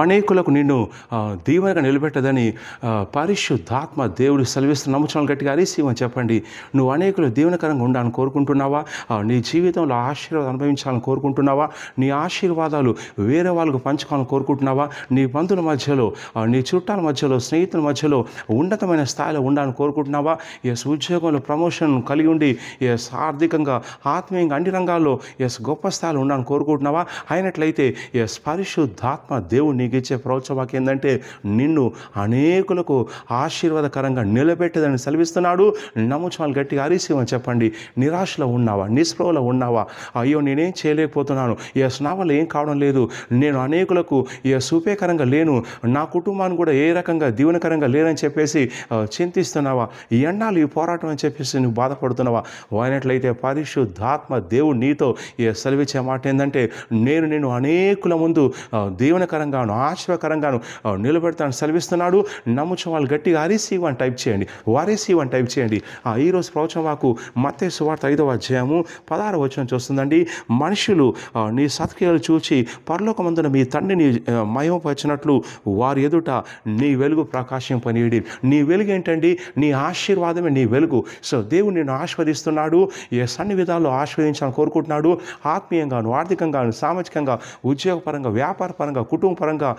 అనేకులకు నిన్ను దీవెనగా నిలబెట్టదని పరిశుద్ధాత్మ దేవుడు సెలవిస్తున్న నమ్ముచాలను గట్టిగా అరిసివని చెప్పండి. నువ్వు అనేకులు దీవెనకరంగా ఉండాలని కోరుకుంటున్నావా? నీ జీవితంలో ఆశీర్వాదం అనుభవించాలని కోరుకుంటున్నావా? నీ ఆశీర్వాదాలు వేరే వాళ్ళకు పంచుకోవాలని కోరుకుంటున్నావా? నీ బంధువుల మధ్యలో, నీ చుట్టాల మధ్యలో, స్నేహితుల మధ్యలో ఉన్నతమైన స్థాయిలో ఉండాలని కోరుకుంటున్నావా? ఉద్యోగంలో ప్రమోషన్ కలిగి ఉండి ఆర్థికంగా, ఆత్మీయంగా అన్ని రంగాల్లో గొప్ప స్థాయిలో ఉండాలని కోరుకుంటున్నావా? అయినట్లయితే పరిశుద్ధాత్మ దేవుడు నీకు ఇచ్చే ప్రోత్సాహం ఏంటంటే నిన్ను అనేకులకు ఆశీర్వాదకరంగా నిలబెట్టదని సెలవిస్తున్నాడు. నమ్ముచాలు గట్టిగా అరిసివని చెప్పండి. నిరాశలో ఉన్నావా? నిస్పృహలో ఉన్నావా? అయ్యో నేనేం చేయలేకపోతున్నాను, నా వల్ల ఏం కావడం లేదు, నేను అనేకులకు సూపేకరంగా లేను, నా కుటుంబాన్ని కూడా ఏ రకంగా దీవెనకరంగా లేనని చెప్పేసి చింతిస్తున్నావా? ఎన్నాళ్ళు ఈ పోరాటం అని చెప్పేసి నువ్వు బాధపడుతున్నావా? అయినట్లయితే పరిశుద్ధాత్మ దేవుడు నీతో సెలవిచ్చే మాట ఏంటంటే నేను అనేకుల ముందు దీవెనకరంగాను ఆశీర్వకరంగాను నిలబెడతాను సెలవిస్తున్నాడు. నమ్ముచు వాళ్ళు గట్టిగా అరిసీవ్ అని టైప్ చేయండి, వారిసీవ్ అని టైప్ చేయండి. ఈరోజు ప్రవచనవాకు మత్తయి సువార్త 5వ అధ్యాయము 16వ వచనం చూస్తుందండి. మనుషులు నీ సత్క్రియలు చూచి పరలోకమందున మీ తండ్రిని మహిమపరిచినట్లు వారి ఎదుట నీ వెలుగు ప్రకాశింపనీయుడి. నీ వెలుగు ఏంటండి? నీ ఆశీర్వాదమే నీ వెలుగు. సో దేవుడు నిన్ను ఆశీర్వదిస్తున్నాడు, అన్ని విధాల్లో ఆశీర్వదించాలని కోరుకుంటున్నాడు. ఆత్మీయంగాను, ఆర్థికంగాను, సామాజికంగా, ఉద్యోగపరంగా, వ్యాపారపరంగా, కుటుంబపరంగా,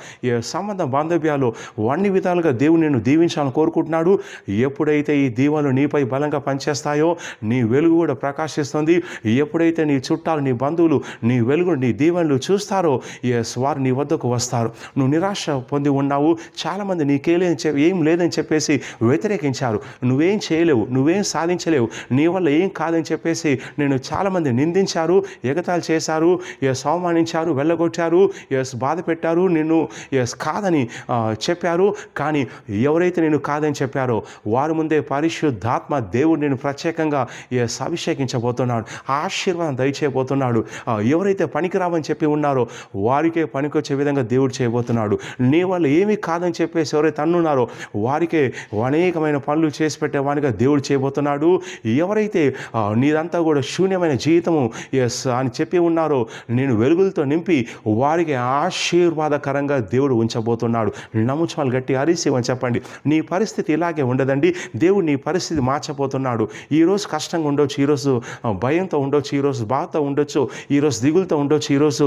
సంబంధ బాంధవ్యాలు అన్ని విధాలుగా దేవుడు నిన్ను దీవించాలని కోరుకుంటున్నాడు. ఎప్పుడైతే ఈ దీవెనలు నీపై బలంగా పనిచేస్తాయో నీ వెలుగు కూడా ప్రకాశిస్తుంది. ఎప్పుడైతే నీ చుట్టాలు, నీ బంధువులు నీ వెలుగు, నీ దీవెనలు చూస్తారో వారు నీ వద్దకు వస్తారు. నువ్వు నిరాశ పొంది ఉన్నావు, చాలామంది ఏం లేదని చెప్పేసి వ్యతిరేకించారు. నువ్వేం చేయలేవు, నువ్వేం సాధించలేవు, నీ వల్ల ఏం కాదని చెప్పేసి నేను చాలామంది నిందించారు, ఎగతాళి చేశారు, అవమానించారు, వెళ్ళగొట్టారు, బాధ పెట్టారు, నిన్ను కాదని చెప్పారు. కానీ ఎవరైతే నేను కాదని చెప్పారో వారి ముందే పరిశుద్ధాత్మ దేవుడు నేను ప్రత్యేకంగా అభిషేకించబోతున్నాడు, ఆశీర్వాదం దయచేయబోతున్నాడు. ఎవరైతే పనికిరావని చెప్పి ఉన్నారో వారికే పనికొచ్చే విధంగా దేవుడు చేయబోతున్నాడు. నీ వల్ల ఏమీ కాదని చెప్పేసి ఎవరైతే అన్నున్నారో వారికే అనేకమైన పనులు చేసి పెట్టేవానిగా దేవుడు చేయబోతున్నాడు. ఎవరైతే నీదంతా కూడా శూన్యమైన జీవితము అని చెప్పి ఉన్నారో నేను వెలుగులతో నింపి వారికి ఆశీర్వాదకరంగా దేవుడు ఉంచబోతున్నాడు. నమ్ముచాలు గట్టి అరిసివని చెప్పండి. నీ పరిస్థితి ఇలాగే ఉండదండి, దేవుడు నీ పరిస్థితి మార్చబోతున్నాడు. ఈరోజు కష్టంగా ఉండొచ్చు, ఈరోజు భయంతో ఉండొచ్చు, ఈరోజు బాధతో ఉండొచ్చు, ఈరోజు దిగులతో ఉండొచ్చు, ఈరోజు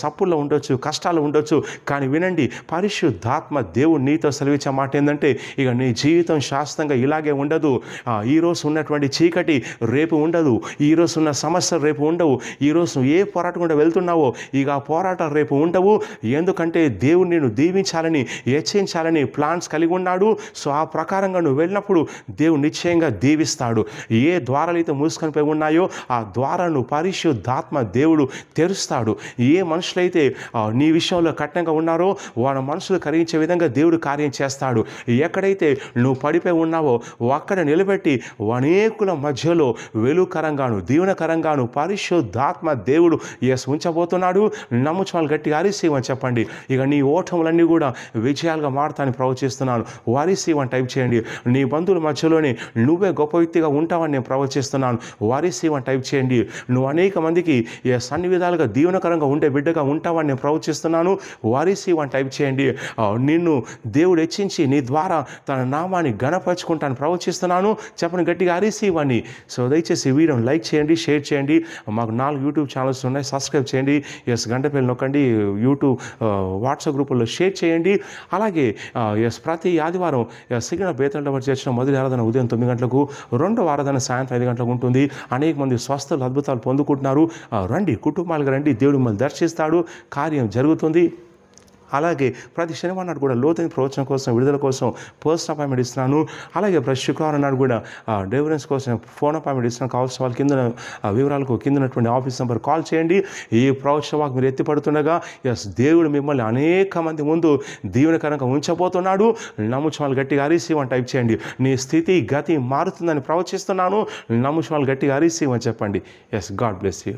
సప్పుల్లో ఉండొచ్చు, కష్టాలు ఉండొచ్చు. కానీ వినండి, పరిశుద్ధాత్మ దేవుడు నీతో సెలవిచ్చే మాట ఏంటంటే ఇక నీ జీవితం శాశ్వతంగా ఇలాగే ఉండదు. ఈరోజు ఉన్నటువంటి చీకటి రేపు ఉండదు, ఈరోజు ఉన్న సమస్యలు రేపు ఉండవు, ఈరోజు నువ్వు ఏ పోరాటం కూడా వెళ్తున్నావో ఇక ఆ పోరాటాలు రేపు ఉండవు. ఎందుకంటే దేవుడు నిన్ను దీవించాలని, హెచ్చించాలని ప్లాన్స్ కలిగి ఉన్నాడు. సో ఆ ప్రకారంగా నువ్వు వెళ్ళినప్పుడు దేవుడు నిశ్చయంగా దీవిస్తాడు. ఏ ద్వారాలు అయితే మూసుకొని పోయి ఉన్నాయో ఆ ద్వారాలను పరిశుద్ధాత్మ దేవుడు తెరుస్తాడు. ఏ మనుషులైతే నీ విషయంలో కఠినంగా ఉన్నారో వాళ్ళ మనసులు కరిగించే విధంగా దేవుడు కార్యం చేస్తాడు. ఎక్కడైతే నువ్వు పడిపోయి ఉన్నావో అక్కడ నిలబెట్టి అనేకుల మధ్యలో వెలుకరంగాను, దీవెనకరంగాను పరిశుద్ధాత్మ దేవుడు ఉంచబోతున్నాడు. నమ్ముచాలు గట్టిగా అరిసీవని చెప్పండి. ఇక నీ ఓటములన్నీ కూడా విజయాలుగా మారుతానని ప్రవచిస్తున్నాను. వారిసీవని టైప్ చేయండి. నీ బంధువుల మధ్యలోనే నువ్వే గొప్ప వ్యక్తిగా ఉంటావని నేను ప్రవచిస్తున్నాను. వారిసీవని టైప్ చేయండి. నువ్వు అనేక మందికి అన్ని విధాలుగా దీవెనకరంగా ఉండే బిడ్డగా ఉంటావని నేను ప్రవచిస్తున్నాను. వారిసీవని టైప్ చేయండి. నిన్ను దేవుడు హెచ్చించి నీ ద్వారా తన నామాన్ని ఘనపరుచుకుంటాను ప్రవచిస్తున్నాను. చెప్పని గట్టిగా అరిసీవని. సో దయచేసి వీడియోని లైక్ చేయండి, షేర్ చేయండి. మాకు 4 యూట్యూబ్ ఛానల్స్ ఉన్నాయి, సబ్స్క్రైబ్ చేయండి. గంట బెల్ నొక్కండి. యూట్యూబ్ వాట్సాప్ గ్రూపుల్లో షేర్ చేయండి. అలాగే ప్రతి ఆదివారం సిగ్నల్ బేతంలో చేసిన మొదటి ఆరాధన ఉదయం 9 గంటలకు, రెండవ ఆరాధన సాయంత్రం 5 గంటలకు ఉంటుంది. అనేక మంది స్వస్థలు, అద్భుతాలు పొందుకుంటున్నారు. రండి, కుటుంబాలుగా రండి, దేవుడు మిమ్మల్ని దర్శిస్తాడు, కార్యం జరుగుతుంది. అలాగే ప్రతి శనివారం నాడు కూడా లోతైన ప్రవచనం కోసం, విడుదల కోసం పర్సనల్ అపాయింట్మెంట్ ఇస్తున్నాను. అలాగే ప్రతి శుక్రవారం నాడు కూడా డెలివరెన్స్ కోసం ఫోన్ అపాయింట్మెంట్ ఇస్తున్నాను. కావాల్సిన వాళ్ళు కింద వివరాలకు కిందనటువంటి ఆఫీస్ నెంబర్ కాల్ చేయండి. ఈ ప్రవచనవాకు మీరు ఎత్తిపడుతుండగా దేవుడు మిమ్మల్ని అనేక మంది ముందు దీవెనకరంగా ఉంచబోతున్నాడు. నమ్ముచాలు గట్టిగా అరిసీవని టైప్ చేయండి. నీ స్థితి గతి మారుతుందని ప్రవచిస్తున్నాను. నమ్ముచాలు గట్టిగా అరిసీవని చెప్పండి. God bless you.